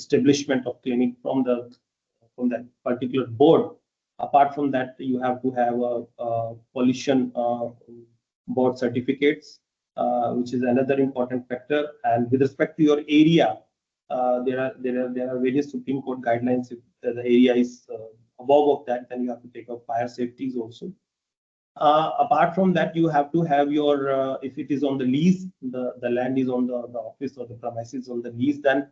establishment of clinic from that particular board. Apart from that, you have to have a pollution board certificates, which is another important factor. And with respect to your area, there are various Supreme Court guidelines. If the area is above of that, then you have to take up fire safeties also. Apart from that, you have to have your if it is on the lease, the land is on the office or the premises on the lease, then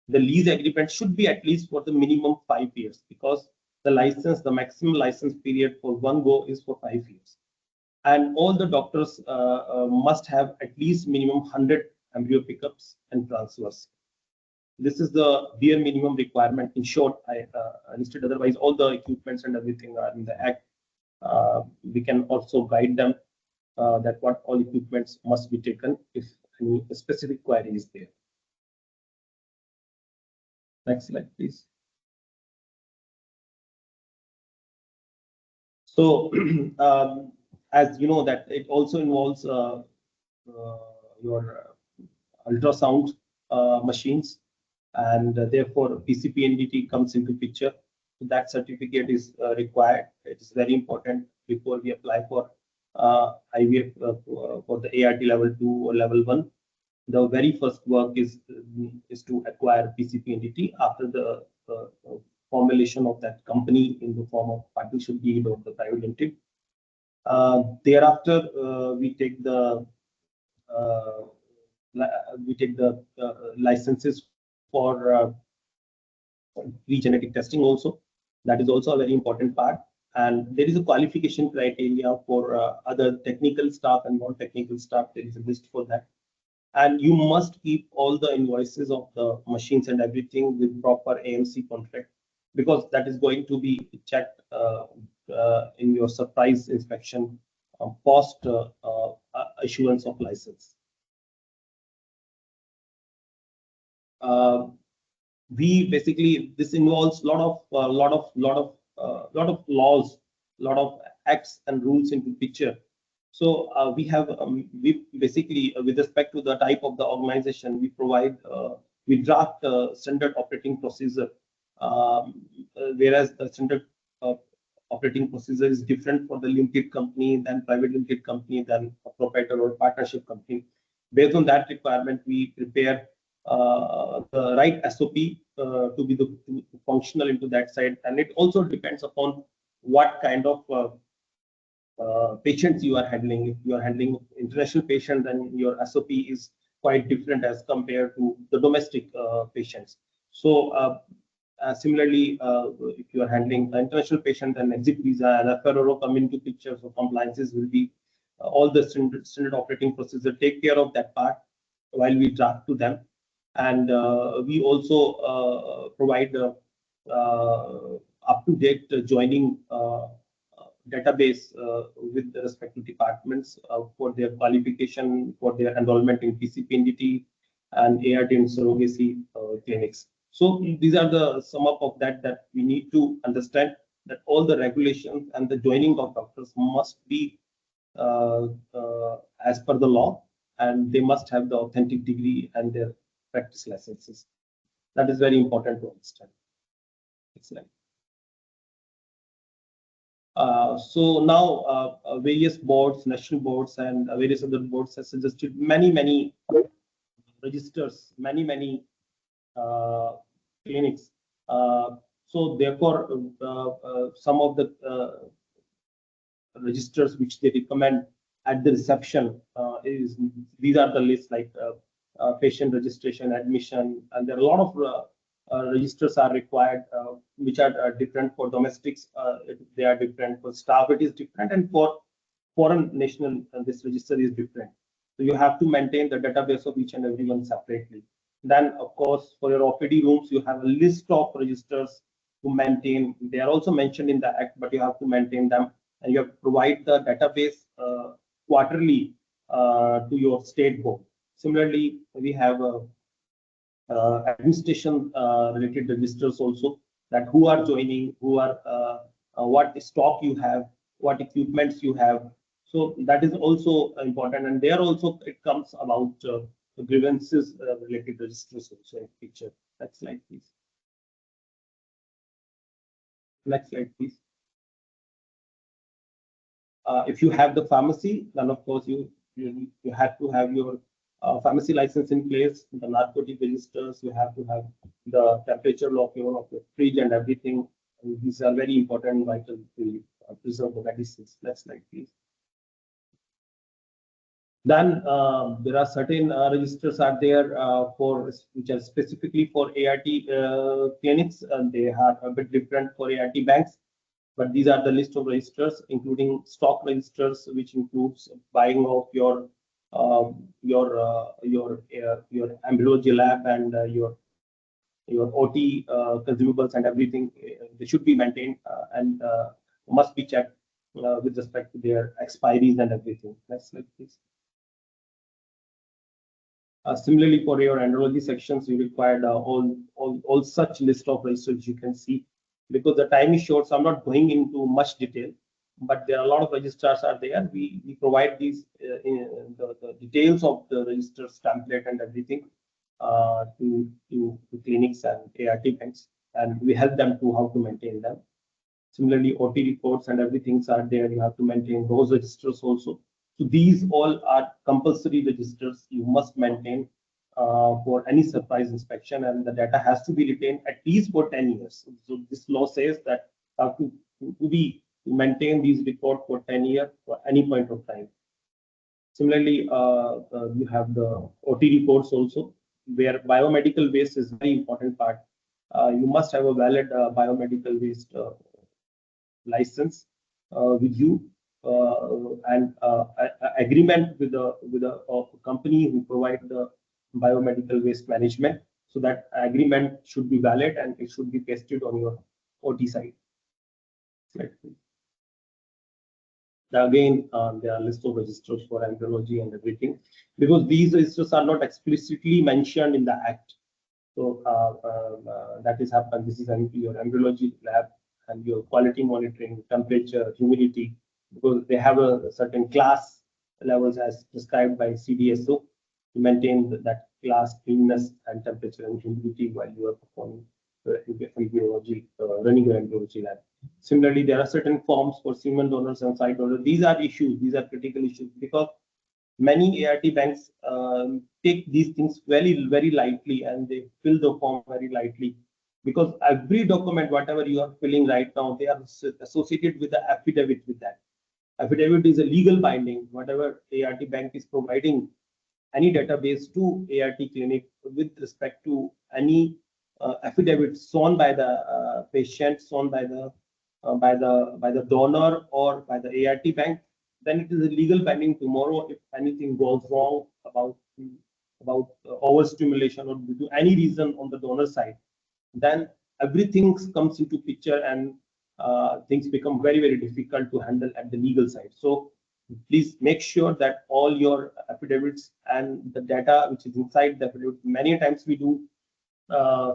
the lease agreement should be at least for the minimum 5 years, because the maximum license period for one go is for 5 years. And all the doctors must have at least minimum 100 embryo pickups and transfers. This is the bare minimum requirement. In short, I listed. Otherwise, all the equipments and everything are in the Act. We can also guide them that what all equipments must be taken if any specific query is there. Next slide, please. So, as you know, that it also involves your ultrasound machines, and therefore PCP-NDT comes into picture. So that certificate is required. It is very important before we apply for IVF for the ART level 2 or level 1. The very first work is to acquire PCP-NDT after the formulation of that company in the form of partnership deed or the private limited. Thereafter, we take the licenses for pre-genetic testing also. That is also a very important part. And there is a qualification criteria for other technical staff and non-technical staff. There is a list for that. And you must keep all the invoices of the machines and everything with proper AMC contract, because that is going to be checked in your surprise inspection post issuance of license. We basically, this involves a lot of laws, lot of acts and rules into picture. So we basically, with respect to the type of the organization, we draft standard operating procedure, whereas the standard operating procedure is different for the limited company than private limited company than a proprietor or partnership company. Based on that requirement, we prepare the right SOP to be functional into that side, and it also depends upon what kind of patients you are handling. If you are handling international patients, then your SOP is quite different as compared to the domestic patients. So similarly, if you are handling an international patient, then exit visa and FRO come into picture, so compliances will be all the standard operating procedure take care of that part while we draft to them. And we also provide up-to-date joining database with the respective departments for their qualification, for their enrollment in PCP-NDT and ART and surrogacy clinics. So these are some of that we need to understand, that all the regulations and the joining of doctors must be as per the law, and they must have the authentic degree and their practice licenses. That is very important to understand. Excellent. So now various boards, national boards, and various other boards have suggested many registers, many clinics. So therefore, some of the registers which they recommend at the reception these are the lists, like patient registration, admission, and there are a lot of registers are required, which are different for domestics. They are different for staff. It is different, and for foreign national, this register is different. So you have to maintain the database of each and every one separately. Then, of course, for your OPD rooms, you have a list of registers to maintain. They are also mentioned in the Act, but you have to maintain them, and you have to provide the database quarterly to your state board. Similarly, we have administration related registers also, that who are joining, who are what stock you have, what equipments you have. So that is also important, and there also it comes about grievances related registers also in picture. Next slide, please. Next slide, please. If you have the pharmacy, then of course you have to have your pharmacy license in place, the narcotic registers. You have to have the temperature lock, of the fridge and everything. And these are very important, vital to preserve the medicines. Next slide, please. Then there are certain registers are there for which are specifically for ART clinics, and they are a bit different for ART banks. But these are the list of registers, including stock registers, which includes buying of your embryology lab and your OT consumables and everything. They should be maintained and must be checked with respect to their expiries and everything. Next slide, please. Similarly, for your andrology sections, you required all such list of registers you can see. Because the time is short, so I'm not going into much detail, but there are a lot of registers are there. We provide these the details of the registers template and everything to clinics and ART banks, and we help them to how to maintain them. Similarly, OT reports and everything are there. You have to maintain those registers also. So these all are compulsory registers you must maintain for any surprise inspection, and the data has to be retained at least for 10 years. So this law says that have to maintain these records for 10 years for any point of time. Similarly, you have the OT reports also, where biomedical waste is very important part. You must have a valid biomedical waste license with you and agreement with the company who provide the biomedical waste management. So that agreement should be valid and it should be pasted on your OT site. Again, there are list of registers for embryology and everything, because these registers are not explicitly mentioned in the Act. So that is happened. This is your embryology lab and your quality monitoring, temperature, humidity, because they have a certain class levels as prescribed by CDSO to maintain that class cleanness and temperature and humidity while you are performing embryology, running your embryology lab. Similarly, there are certain forms for semen donors and site donors. These are issues. These are critical issues because many ART banks take these things very lightly, and they fill the form very lightly, because every document, whatever you are filling right now, they are associated with the affidavit with that. Affidavit is a legal binding. Whatever ART bank is providing any database to ART clinic with respect to any affidavit shown by the patient, shown by the donor or by the ART bank, then it is a legal binding. Tomorrow, if anything goes wrong about overstimulation or due to any reason on the donor side, then everything comes into picture and things become very difficult to handle at the legal side. So please make sure that all your affidavits and the data which is inside the affidavit. Many times we do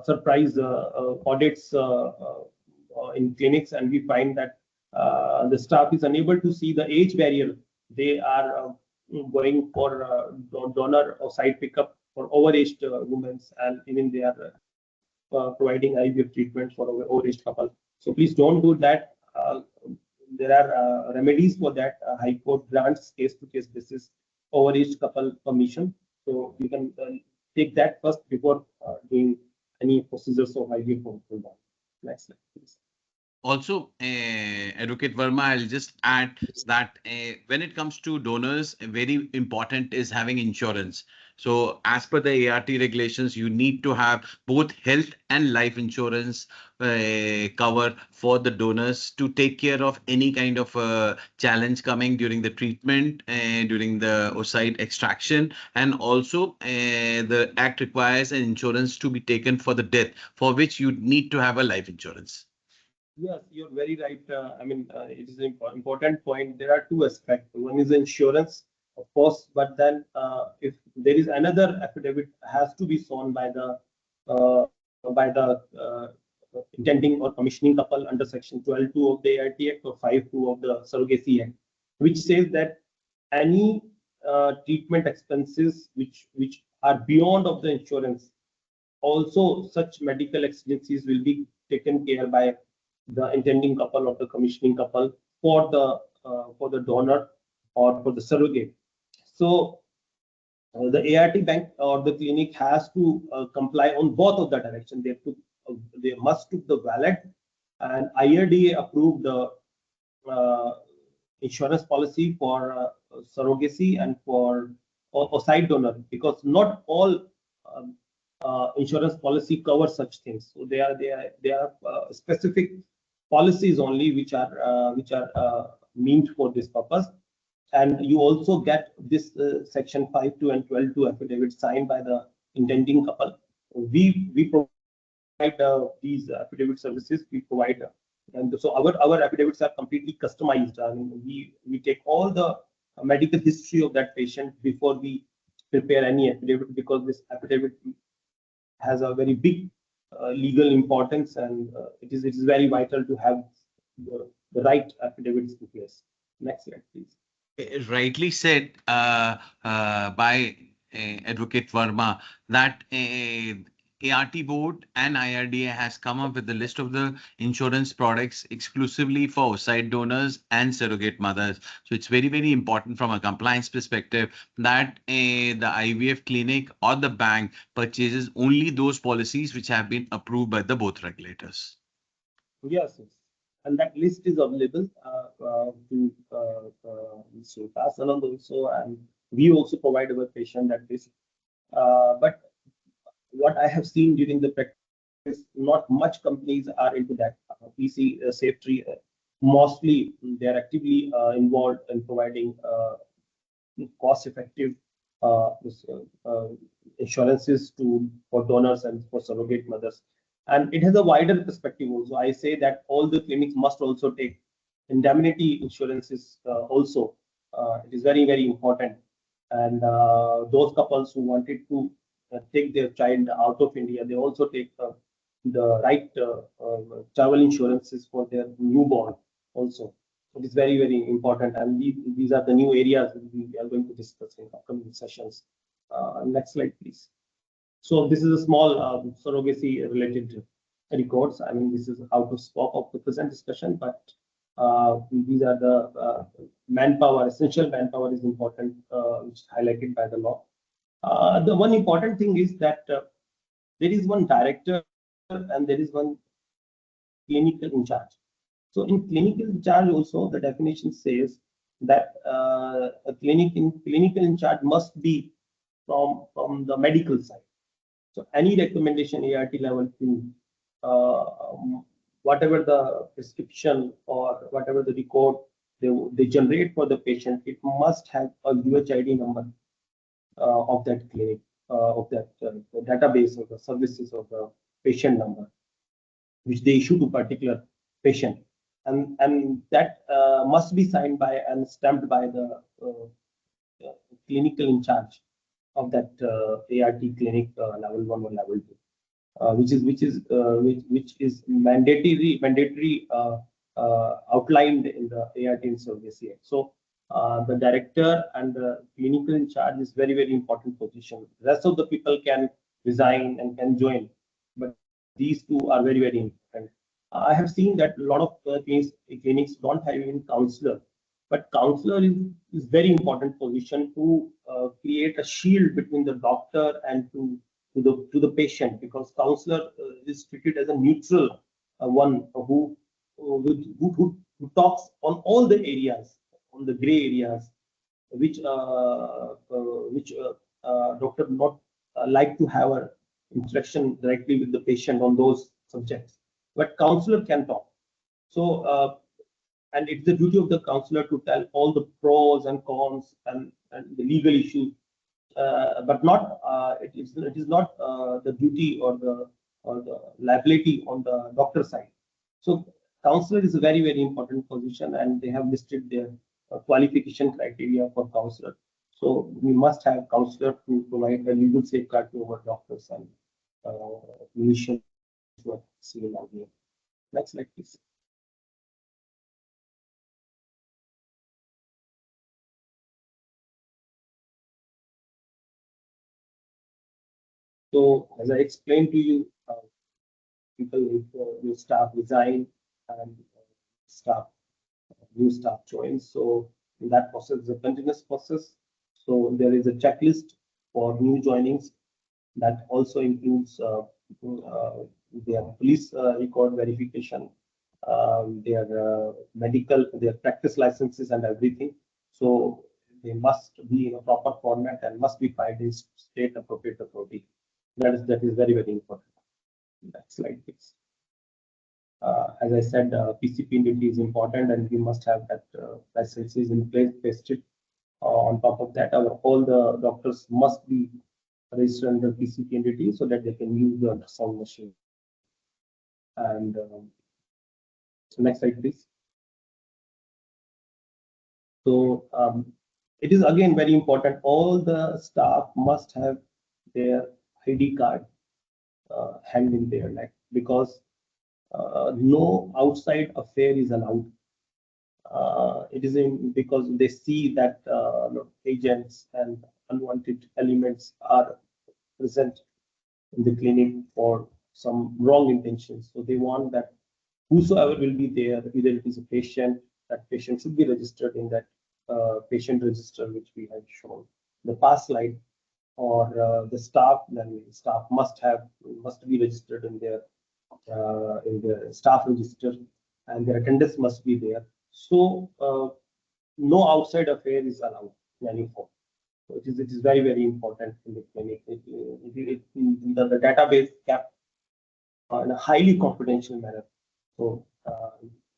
surprise audits in clinics, and we find that the staff is unable to see the age barrier. They are going for donor or site pickup for overaged women, and even they are providing IVF treatment for overaged couple. So please don't do that. There are remedies for that. High Court grants case-to-case basis overaged couple permission. So you can take that first before doing any procedures of IVF for that. Next slide, please. Also, Advocate Verma, I'll just add that when it comes to donors, very important is having insurance. So as per the ART regulations, you need to have both health and life insurance cover for the donors to take care of any kind of challenge coming during the treatment, during the oocyte extraction. And also the Act requires an insurance to be taken for the death, for which you need to have a life insurance. Yes, you're very right. It is an important point. There are two aspects. One is insurance, of course, but then if there is another affidavit has to be shown by the intending or commissioning couple under Section 12(2) of the ART Act or 5(2) of the Surrogacy Act, which says that any treatment expenses which are beyond of the insurance also such medical exigencies will be taken care by the intending couple or the commissioning couple for the donor or for the surrogate. So the ART bank or the clinic has to comply on both of the direction. They must took the valid and IRDA approved uh, insurance policy for surrogacy and for or side donor, because not all um, insurance policy covers such things. So they are specific policies only which are meant for this purpose. And you also get this section 5.2 and 12.2 affidavit signed by the intending couple. We provide these affidavit services. We provide, and so our affidavits are completely customized. I mean, we take all the medical history of that patient before we prepare any affidavit, because this affidavit has a very big legal importance, and it is very vital to have the right affidavits in place. Next slide, please. Rightly said by Advocate Verma that ART board and IRDA has come up with the list of the insurance products exclusively for side donors and surrogate mothers. So it's very, very important from a compliance perspective that the IVF clinic or the bank purchases only those policies which have been approved by the both regulators. Yes, yes. And that list is available to Mr. Vikas Anand also, and we also provide our patient that list. But what I have seen during the practice, not much companies are into that. We see SafeTree, mostly they are actively involved in providing cost-effective this, insurances to for donors and for surrogate mothers. And it has a wider perspective also. I say that all the clinics must also take indemnity insurances also. It is very, very important. And those couples who wanted to take their child out of India, they also take the right travel insurances for their newborn also. It is very, very important, and these are the new areas we are going to discuss in upcoming sessions. Next slide, please. So this is a small surrogacy related records. I mean, this is out of scope of the present discussion, but these are the manpower, essential manpower is important, which is highlighted by the law. The one important thing is that there is one director and there is one clinical in charge. So in clinical in charge also, the definition says that a clinical in charge must be from the medical side. So any recommendation ART level 2, whatever the prescription or whatever the record they generate for the patient, it must have a UHID number of that clinic, of that database of the services of the patient number, which they issue to particular patient, and that must be signed by and stamped by the clinical in charge of that ART clinic level 1 or level 2, which is mandatory outlined in the ART Surrogacy Act. So the director and the clinical in charge is very, very important position. The rest of the people can resign and can join, but these two are very, very important. I have seen that a lot of clinics don't have even counselor, but counselor is very important position to create a shield between the doctor and to the patient, because counselor is treated as a neutral one who talks on all the areas, on the gray areas, which doctor not like to have a interaction directly with the patient on those subjects, but counselor can talk. So and it's the duty of the counselor to tell all the pros and cons and the legal issues, but not it is not the duty or the liability on the doctor side. So counselor is a very, very important position, and they have listed their qualification criteria for counselor. So we must have counselor to provide a legal safeguard to our doctors and clinicians who are seen out here. Next slide, please. So as I explained to you, people will staff resign and staff new staff joins. So in that process is a continuous process. So there is a checklist for new joinings that also includes their police record verification, their medical, their practice licenses and everything. So they must be in a proper format and must be filed in state appropriate authority. That is very, very important. Next slide, please. As I said, PCP entity is important, and we must have that licenses in place, tested. On top of that, all the doctors must be registered under PCP entity so that they can use the ultrasound machine. And so next slide, please. So it is again very important. All the staff must have their ID card hanged in their neck, because no outside affair is allowed. It is because they see that agents and unwanted elements are present in the clinic for some wrong intentions. So they want that whosoever will be there, either it is a patient, that patient should be registered in that patient register which we have shown the past slide, or the staff. Then staff must be registered in their staff register, and their attendance must be there. So no outside affair is allowed in any form. So it is very, very important in the clinic. The database kept in a highly confidential manner. So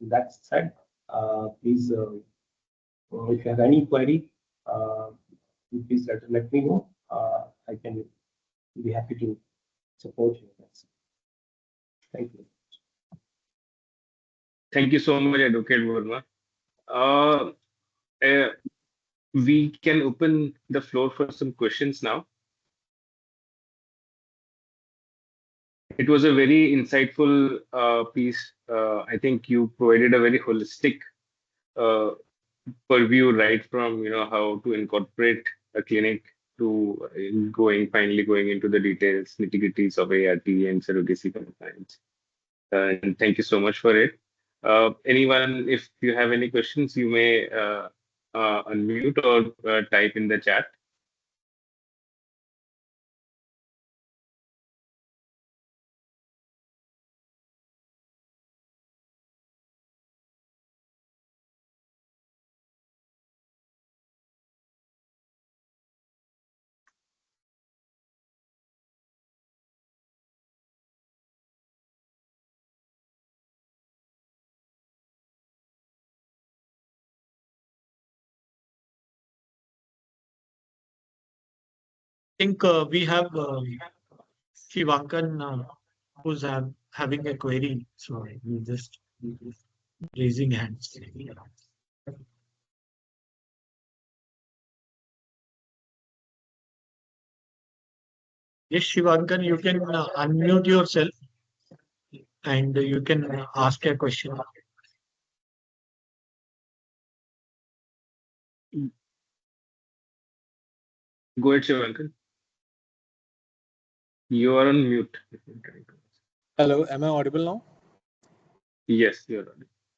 that said, please, if you have any query, please let me know. I can be happy to support you. Thank you. Thank you so much, Advocate Verma. Uh, uh, we can open the floor for some questions now. It was a very insightful piece. I think you provided a very holistic uh, purview, right from how to incorporate a clinic to finally going into the details, nitty-gritties of ART and surrogacy compliance. And thank you so much for it. Anyone, if you have any questions, you may unmute or type in the chat. I think we have Shivankan who's having a query. So we just raising hands. Yes, Shivankan, you can unmute yourself and you can ask a question. Go ahead, Shivankan. You are on mute. Hello, am I audible now? Yes, you're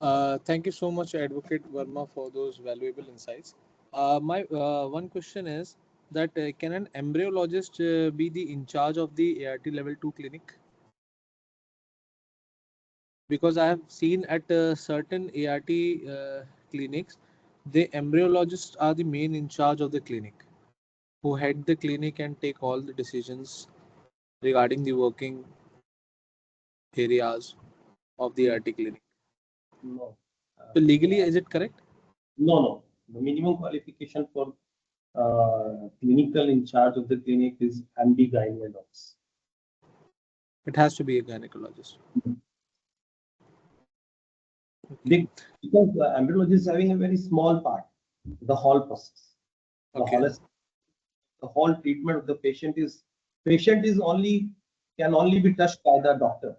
on. Thank you so much, Advocate Verma, for those valuable insights. My one question is that can an embryologist be the in charge of the ART level 2 clinic? Because I have seen at certain ART clinics, the embryologists are the main in charge of the clinic, who head the clinic and take all the decisions regarding the working areas of the ART clinic. No. So legally, is it correct? No. The minimum qualification for clinical in charge of the clinic is MD gynecologist. It has to be a gynecologist. Because the embryologist is having a very small part, the whole process. The whole treatment of the patient is can only be touched by the doctor.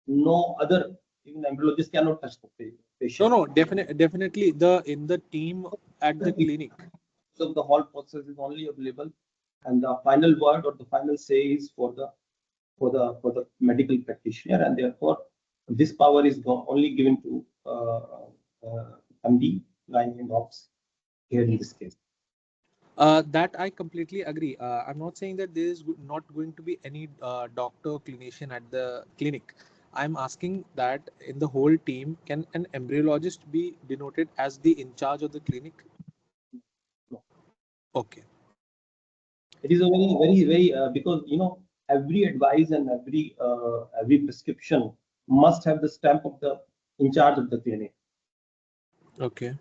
No other, even embryologist cannot touch the patient. No, definitely in the team at the clinic. So the whole process is only available and the final word or the final say is for the medical practitioner, and therefore this power is only given to MD, line and ops here in this case. That I completely agree. I'm not saying that there is not going to be any doctor clinician at the clinic. I'm asking that in the whole team, can an embryologist be denoted as the in charge of the clinic? No. Okay. It is a very because every advice and every prescription must have the stamp of the in charge of the clinic. Okay.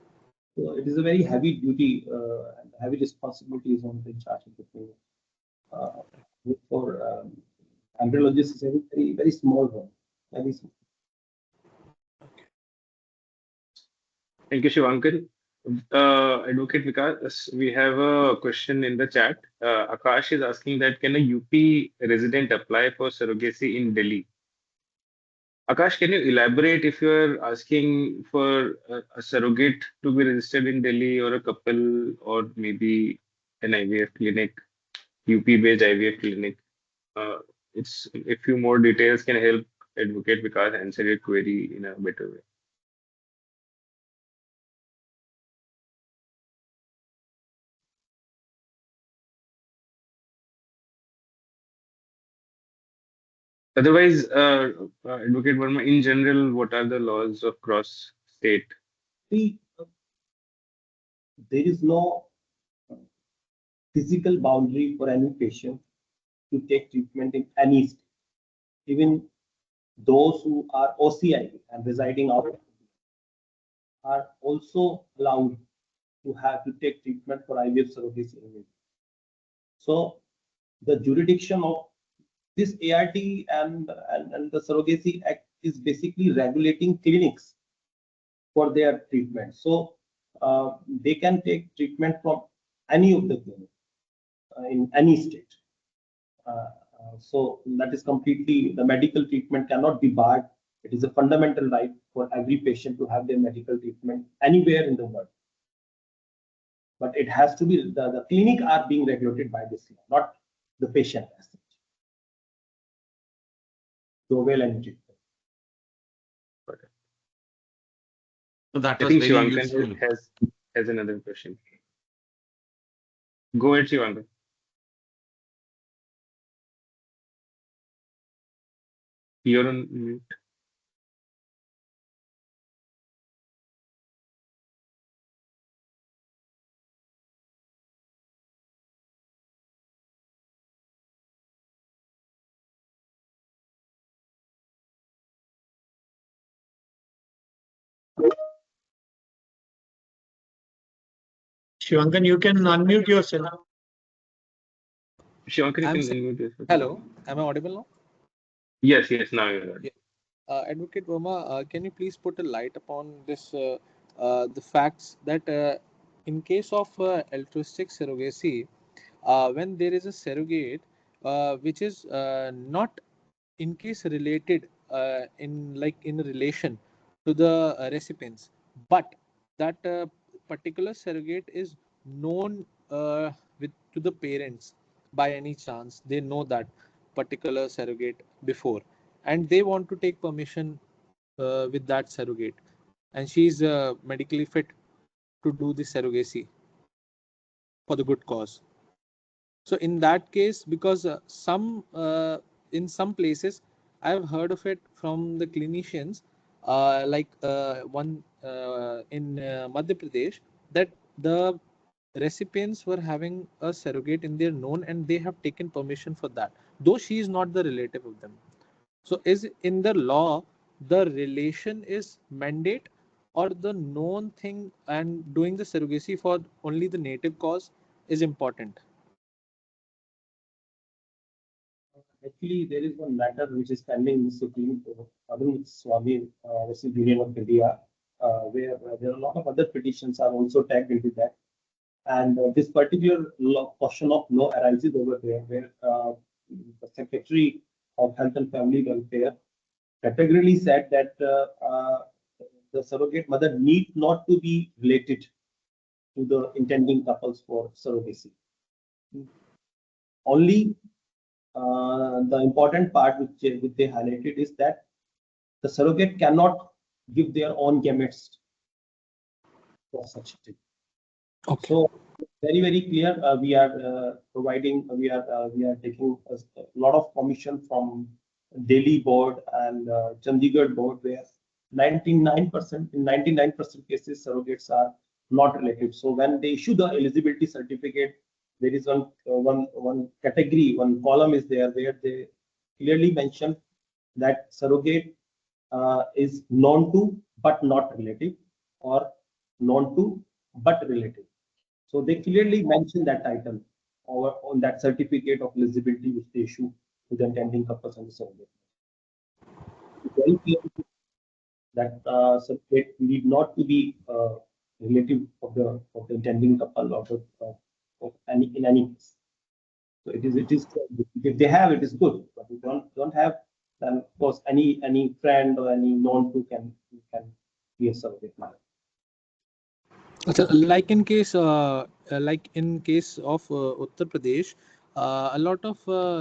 So it is a very heavy duty and heavy responsibilities on the in charge of the clinic. For embryologists, is a very small one. Very small. Thank you, Shivankar. Advocate Vikas, we have a question in the chat. Akash is asking that can a UP resident apply for surrogacy in Delhi? Akash, can you elaborate if you're asking for a surrogate to be registered in Delhi or a couple or maybe an IVF clinic, UP-based IVF clinic? It's a few more details can help Advocate Vikas answer your query in a better way. Otherwise, Advocate Verma, in general, what are the laws of cross state? See, there is no physical boundary for any patient to take treatment in any state. Even those who are OCI and residing out are also allowed to have to take treatment for IVF surrogacy in India. So the jurisdiction of this ART and the Surrogacy Act is basically regulating clinics for their treatment. So they can take treatment from any of the clinics in any state. So that is completely, the medical treatment cannot be barred. It is a fundamental right for every patient to have their medical treatment anywhere in the world. But it has to be, the clinic are being regulated by this law, not the patient as such. So well and treatment. So that I was think very Shivankar useful. has another question. Go ahead, Shivankar. You're on mute. Shivankan, you can unmute yourself. Shivankar, you I'm can saying, unmute yourself. hello, am I audible now? Yes, now you're on. Advocate Verma, can you please put a light upon this, the facts that in case of altruistic surrogacy, when there is a surrogate which is not in case related in relation to the recipients, but that particular surrogate is known to the parents by any chance, they know that particular surrogate before, and they want to take permission with that surrogate, and she is medically fit to do the surrogacy for the good cause. So in that case, because in some places I've heard of it from the clinicians, one in Madhya Pradesh, that the recipients were having a surrogate in their known and they have taken permission for that, though she is not the relative of them. So is in the law the relation is mandate, or the known thing and doing the surrogacy for only the native cause is important? Actually, there is one matter which is pending in the Supreme Court, Arun Swami versus Union of India, where there are a lot of other petitions are also tagged into that. And this particular portion of law arises over there, where the Secretary of Health and Family Welfare categorically said that the surrogate mother need not to be related to the intending couples for surrogacy. Only the important part which they highlighted is that the surrogate cannot give their own gametes for such a thing. Okay. So very, very clear. We are providing, we are taking a lot of permission from Delhi board and Chandigarh board, where 99% in 99% cases surrogates are not related. So when they issue the eligibility certificate, there is one category, one column is there where they clearly mention that surrogate is known to but not relative, or known to but relative. So they clearly mention that item or on that certificate of eligibility which they issue to the intending couples and the surrogate. Very clear that surrogate need not to be relative of the intending couple or of any in any case. So it is if they have it is good, but if they don't have, then of course any friend or any known to can be a surrogate mother. So, like in case of Uttar Pradesh, a lot of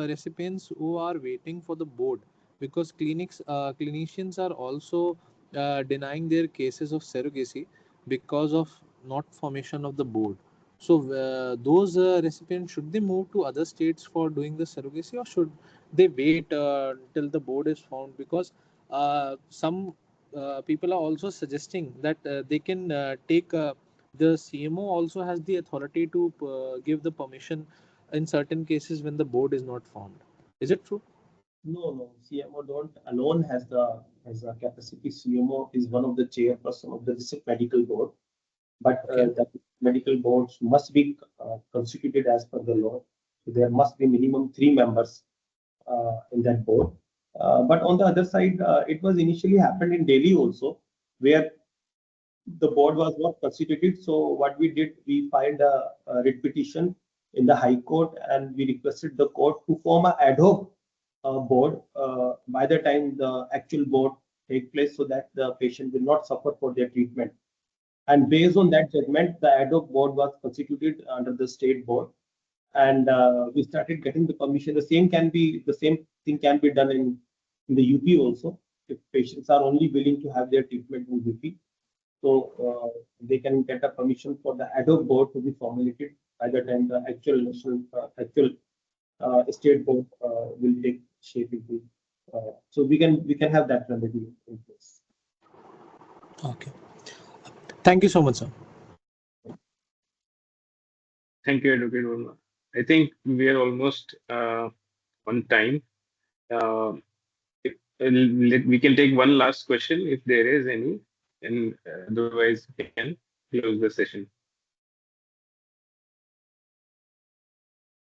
recipients who are waiting for the board, because clinicians are also denying their cases of surrogacy because of not formation of the board. So those recipients, should they move to other states for doing the surrogacy, or should they wait till the board is formed? Because some people are also suggesting that they can take the CMO also has the authority to give the permission in certain cases when the board is not formed. Is it true? No, CMO don't alone has the capacity. CMO is one of the chairperson of the district medical board, but Okay. the medical boards must be constituted as per the law. So there must be minimum 3 members in that board. But on the other side, it was initially happened in Delhi also, where the board was not constituted. So what we did, we filed a writ petition in the High Court, and we requested the court to form an ad hoc board by the time the actual board take place, so that the patient will not suffer for their treatment. And based on that judgment, the ad hoc board was constituted under the state board, and we started getting the permission. The same thing can be done in the UP also, if patients are only willing to have their treatment in UP. So they can get a permission for the ad hoc board to be formulated by the time the actual state board will take shape into. So we can have that remedy in place. Okay. Thank you so much, sir. Thank you, Advocate Verma. I think we are almost on time. We can take one last question if there is any, and otherwise we can close the session.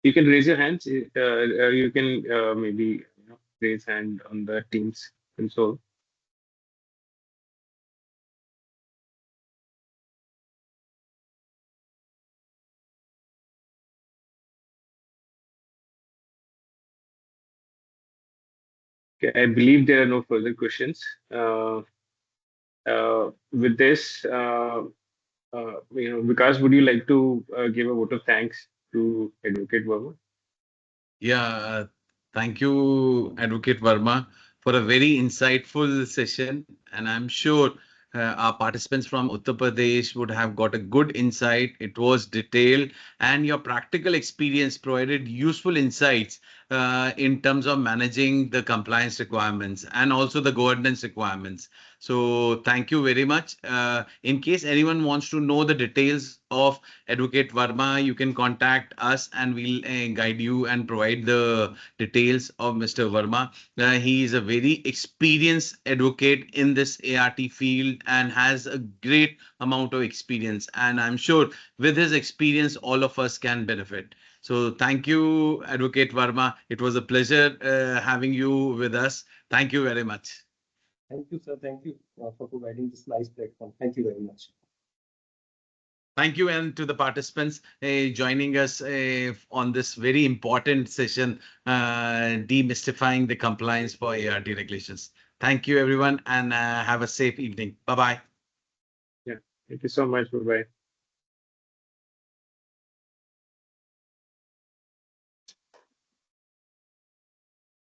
You can raise your hands. You can maybe raise hand on the Teams console. Okay, I believe there are no further questions. With this, Vikas, would you like to give a vote of thanks to Advocate Verma? Yeah, thank you, Advocate Verma, for a very insightful session. And I'm sure our participants from Uttar Pradesh would have got a good insight. It was detailed, and your practical experience provided useful insights in terms of managing the compliance requirements and also the governance requirements. So thank you very much. In case anyone wants to know the details of Advocate Verma, you can contact us and we'll guide you and provide the details of Mr. Verma. He is a very experienced advocate in this ART field and has a great amount of experience. And I'm sure with his experience, all of us can benefit. So thank you, Advocate Verma. It was a pleasure having you with us. Thank you very much. Thank you, sir. Thank you for providing this nice platform. Thank you very much. Thank you, and to the participants joining us on this very important session, demystifying the compliance for ART regulations. Thank you, everyone, and have a safe evening. Bye-bye. Yeah, thank you so much. Bye-bye.